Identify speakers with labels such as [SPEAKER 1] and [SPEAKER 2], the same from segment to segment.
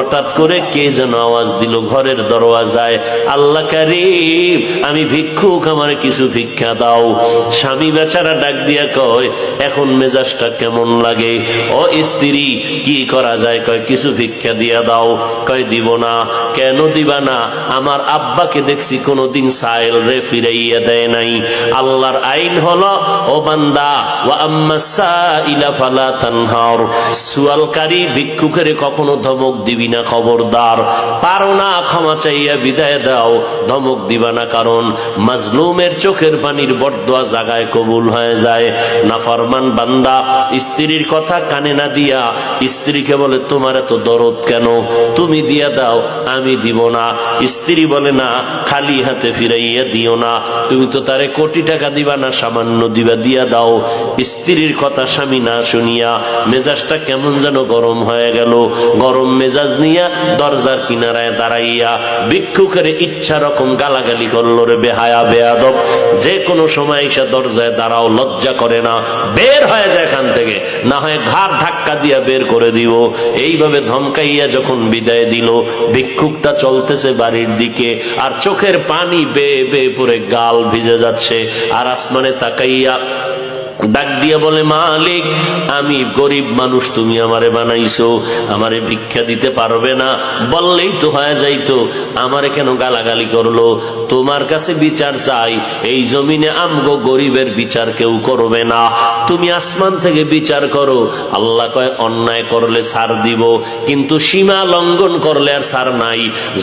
[SPEAKER 1] হঠাৎ করে কে যেন আওয়াজ দিল ঘরের দরওয়াজায়, আল্লাহ কারীম আমি ভিক্ষুক, আমার কিছু ভিক্ষা দাও। স্বামী বেচারা ডাক দিয়া কয়, এখন মেজাজটা কেমন লাগে? ও স্ত্রী কি করা যায়? কয় কিছু ভিক্ষা দিয়া দাও। কয় দিব না। কেন দিবা না? আমার আব্বাকে দেখছি কোনদিন সাইল রে ফিরাইয়া দেয় নাই। আল্লাহর আইন হলো, ও বান্দা, ওয়া আম্মাস সাইলা ফালা তানহার, সুয়ালকারী ভিক্ষুকের কখনো ধমক দিবি না, খবরদার। পারো না ক্ষমা চাইয়া বিদায় দাও, ধমক দিবা না, কারণ মাজলুমের চোখের পানির বরদোয়া জাগায় কবুল হয়ে যায়। নাফরমান বান্দা স্ত্রীর কথা কানে না দিয়া স্ত্রীকে বলে, তোমার এত দরদ কেন? তুমি দিয়া দাও। আমি দিব না। স্ত্রী বলে, না, খালি হাতে ফিরাইয়া দিও না, তুমি তো তারে কোটি টাকা দিবা না, সামান্য দিবা, দিয়া দাও। স্ত্রীর কথা স্বামী না শুনিয়া মেজাজটা কেমন যেন গরম হয়ে গেল। গরম মেজাজ নিয়া দরজার কিনারায় দাঁড়াইয়া ভিক্ষুকের ইচ্ছা রকম গালাগালি করলো, রে বেহায়া বেয়াদব, যে কোনো সময় এসে দরজায় দাঁড়াও, লজ্জা করে না? বের হয়ে যায় এখান থেকে, না হয় ঘাট ধাক্কা দিয়া বের করে দিব। এইভাবে ধমকাইয়া যখন বিদায় দিল, ভিক্ষুকটা চলতেছে বাড়ির দিকে, আর চোখের পানি বেয়ে বেয়ে পড়ে গাল ভিজে যাচ্ছে। আর আসমানে তাকাইয়া ডাক দিয়া বলে, মালিক আমি গরিব মানুষ, তুমি আমারে বানাইছো, আমারে ভিক্ষা দিতে পারবে না? বললেই তো হয়ে যাইতো, আমারে কেন গালাগালি করলো? তোমার কাছে বিচার চাই, এই জমিনে আমগো গরিবের বিচার কেউ করবে না, তুমি আসমান থেকে বিচার করো। আল্লাহ কয়, অন্যায় করলে ছাড় দিব, কিন্তু সীমা লঙ্ঘন করলে আর ছাড় নাই।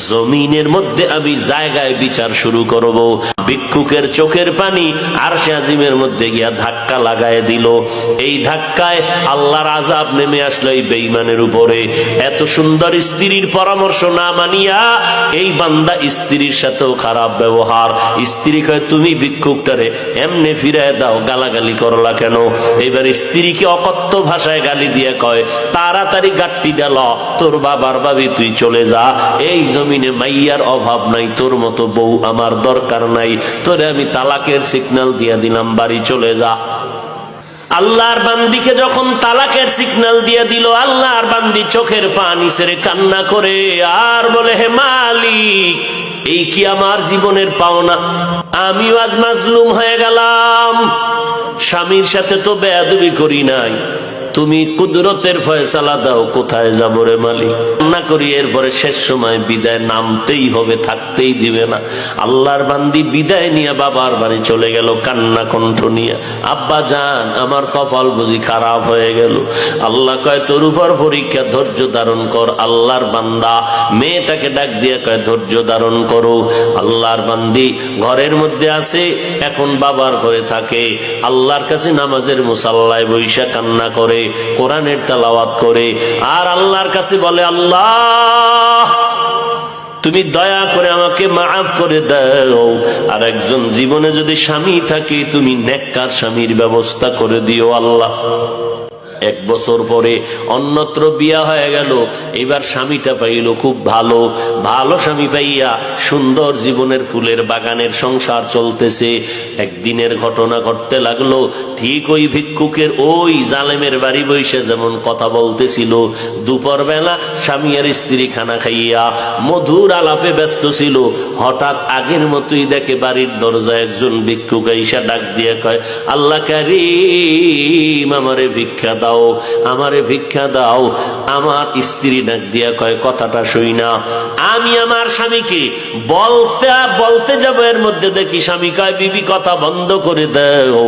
[SPEAKER 1] জমিনের মধ্যে আমি জায়গায় বিচার শুরু করব। ভিক্ষুকের চোখের পানি আরশে আজিমের মধ্যে গিয়া ধাক্কা লাগায় দিল। এই ধাক্কায় আল্লাহর আযাব নেমে আসলো এই বেঈমানের উপরে। এত সুন্দর স্ত্রীর পরামর্শ না মানিয়া এই বান্দা স্ত্রীর সাথেও খারাপ ব্যবহার। স্ত্রী কয়, তুমি ভিক্ষুকটারে এমনে ফিরায় দাও, গালাগালি করলা কেন? এবার স্ত্রীকে অকথ্য ভাষায় গালি দিয়ে কয়, তাড়াতাড়ি গাট্টি ডাল, তোর বাবার বাবি তুই চলে যা, এই জমিনে মাইয়ার অভাব নাই, তোর মতো বউ আমার দরকার নাই, তোরে আমি তালাকের সিগন্যাল দিয়া দিলাম, বাড়ি চলে যা। আল্লাহর বান্দিকে যখন তালাকের সিগন্যাল দিয়ে দিল, আল্লাহর বান্দি চোখের পানি ছেড়ে কান্না করে আর বলে, হে মালিক, এই কি আমার জীবনের পাওনা? আমিও আজ মাজলুম হয়ে গেলাম। স্বামীর সাথে তো বেয়াদবি করি নাই, তুমি কুদরতের ফয়সালা দাও, কোথায় যাবো রে মালিক? না করি, এরপরে শেষ সময় বিদায় নামতেই হবে, থাকতেই দিবে না। আল্লাহর বান্দি বিদায় নিয়ে বাবার বাড়ি চলে গেল কান্না কণ্ঠ নিয়ে। আব্বা জান, আমার কপাল বুঝি খারাপ হয়ে গেল। আল্লাহ কয়, তোর উপর পরীক্ষা, ধৈর্য ধারণ কর। আল্লাহর বান্দা মেয়েটাকে ডাক দিয়ে কয়, ধৈর্য ধারণ করো। আল্লাহর বান্দি ঘরের মধ্যে আছে, এখন বাবার ঘরে থাকে, আল্লাহর কাছে নামাজের মুসাল্লায় বৈশা কান্না করে, কোরআনের তেলাওয়াত করে, আর আল্লাহর কাছে বলে, আল্লাহ তুমি দয়া করে আমাকে মাফ করে দাও। আর একজন জীবনে যদি স্বামী থাকে, তুমি নেককার স্বামীর ব্যবস্থা করে দিও আল্লাহ। 1 বছর পরে অন্যত্র বিয়া হয়ে গেল। এবার স্বামীটা পাইল খুব ভালো, ভালো স্বামী পাইয়া সুন্দর জীবনের ফুলের বাগানের সংসার চলতেছে। একদিনের ঘটনা ঘটতে লাগলো, ঠিক ওই ভিক্ষুকের ওই জালেমের বাড়ি বসে যেমন কথা বলতেছিল, দুপুর বেলা স্বামী আর স্ত্রী খানা খাইয়া মধুর আলাপে ব্যস্ত ছিল। হঠাৎ আগের মতোই দেখে বাড়ির দরজায় একজন ভিক্ষুক আইসা ডাক দিয়ে কয়, আল্লাহ কারীম আমারে ভিক্ষা দাও, আমারে ভিক্ষা দাও। আমার স্ত্রী ডাক দিয়া কয়, কথাটা শুই না। আমি আমার স্বামীকে বলতে যাবো, এর মধ্যে দেখি স্বামী কয়, বিবি কথা বন্ধ করে দাও,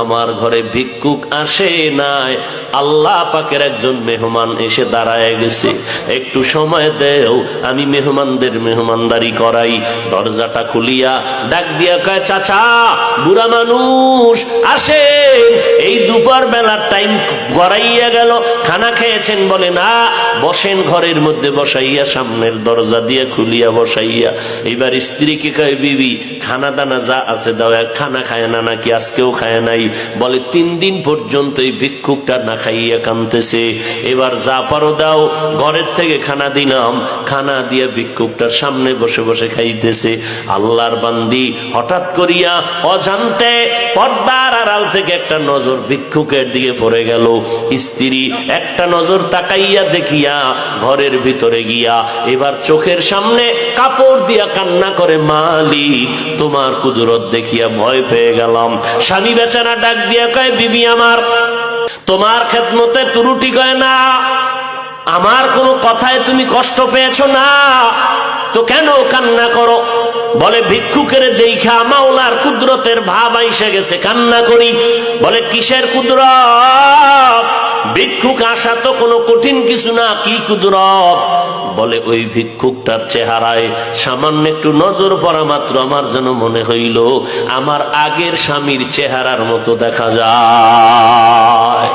[SPEAKER 1] আমার ঘরে ভিক্ষুক আসে নাই, আল্লাহ পাকের একজন মেহমান এসে দাঁড়ায় গেছে, একটু সময় দেও, আমি মেহমানদের মেহমানদারি করাই। দরজাটা খুলিয়া ডাক দিয়া কয়, চাচা, বুড়া মানুষ আসেন, এই দুপুর বেলার টাইম গড়াইয়া গেল, খানা খেয়েছেন? বলে না, বসেন ঘরের মধ্যে বসাইয়া, সামনের দরজা দিয়ে খুলিয়া বসাইয়া। এবার স্ত্রীকে কয়, বিবি খানা দানা যা আছে দাও, খানা খায় না নাকি? আজকেও খায় নাই। বলে 3 দিন পর্যন্ত এই ভিক্ষুকটা না খাইয়া কাঁদতেছে। এবার যা পারো দাও, ঘরের থেকে খানা দিলাম, খানা দিয়ে ভিক্ষুকটার সামনে বসে বসে খাইতেছে। আল্লাহর বান্দি হঠাৎ করিয়া অজান্তে পর্দার আড়াল থেকে একটা নজর ভিক্ষুকের দিকে পড়ে গেল। স্ত্রী একটা নজর তাকাইয়া দেখিয়া ঘরের ভিতরে গিয়া এবার চোখের সামনে কাপড় দিয়া কান্না করে, মালিক তোমার কুদরত দেখিয়া ভয় পেয়ে গেলাম। স্বামী বেচারা ডাক দিয়া কয়, বিবি আমার তোমার খেদমতে ত্রুটি কয় না, আমার কোনো কথায় তুমি কষ্ট পেয়েছো না, তো কেন কান্না করো? বলে ভিক্ষুকের দেখা মাওলার কুদরতের ভাব আইসে গেছে, কান্না করি। বলে কিসের কুদরত? ভিক্ষুক আসা তো কোনো কঠিন কিছু না, কি কুদরত? বলে ওই ভিক্ষুকটার চেহারায় সামান্য একটু নজর পড়া মাত্র আমার যেন মনে হইল আমার আগের স্বামীর চেহারার মতো দেখা যায়,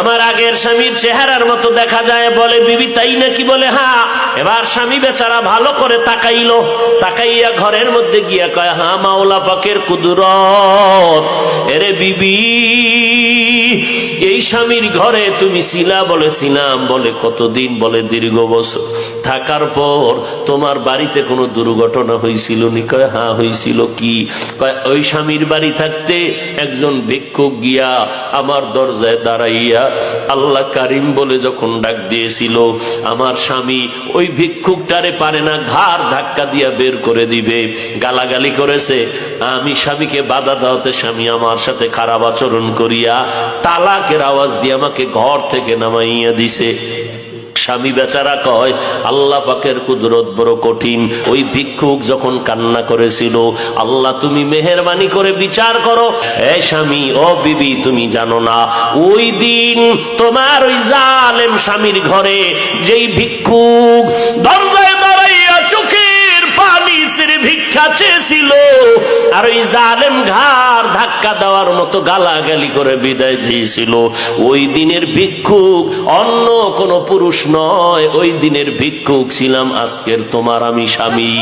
[SPEAKER 1] আমার আগের স্বামীর চেহারার মতো দেখা যায়। বলে বিবি তাই নাকি? বলে হ্যাঁ। এবার স্বামী বেচারা ভালো করে তাকাইলো, তাকাইয়া ঘরের মধ্যে গিয়া কয়, হ্যাঁ মাওলা পাকের কুদরত। এরে বিবি এই স্বামীর ঘরে তুমি ছিলা? বলে ছিলাম। বলে কতদিন? বলে দীর্ঘ বছর। থাকার পর তোমার বাড়িতে কোনো দুর্ঘটনা হয়েছিল নি? কয় হ্যাঁ হয়েছিল। কি? কয় ওই স্বামীর বাড়ি থাকতে একজন ভিক্ষুক গিয়া আমার দরজায় দাঁড়াইয়া আল্লাহ কারিম বলে যখন ডাক দিয়েছিল, আমার স্বামী ওই ভিক্ষুকটারে পারে না ঘাড় ধাক্কা দিয়া বের করে দিবে, গালাগালি করেছে। আমি স্বামীকে বাধা দেওয়াতে স্বামী আমার সাথে খারাপ আচরণ করিয়া তালাকের আওয়াজ দিয়ে আমাকে ঘর থেকে নামাইয়া দিছে। স্বামী বেচারা কয়, আল্লাহ পাকের কুদরত বড় কঠিন। ওই ভিক্ষুক যখন কান্না করেছিল, আল্লাহ তুমি মেহেরবানি করে বিচার করো। এ স্বামী, ও বিবি তুমি জানো না ওই দিন তোমার ওই জালেম স্বামীর ঘরে যেই ভিক্ষুক দরজায় দাঁড়াইয়া চোখের পানি ছেড়ে ভিক্ষা চেয়েছিল, আর ওই জালেম ঘাড় ধাক্কা দেওয়ার মতো গালাগালি করে বিদায় দিয়েছিল, ওই দিনের ভিক্ষুক অন্য কোন পুরুষ নয়, ওই দিনের ভিক্ষুক ছিলাম আজকের তোমার আমি স্বামী।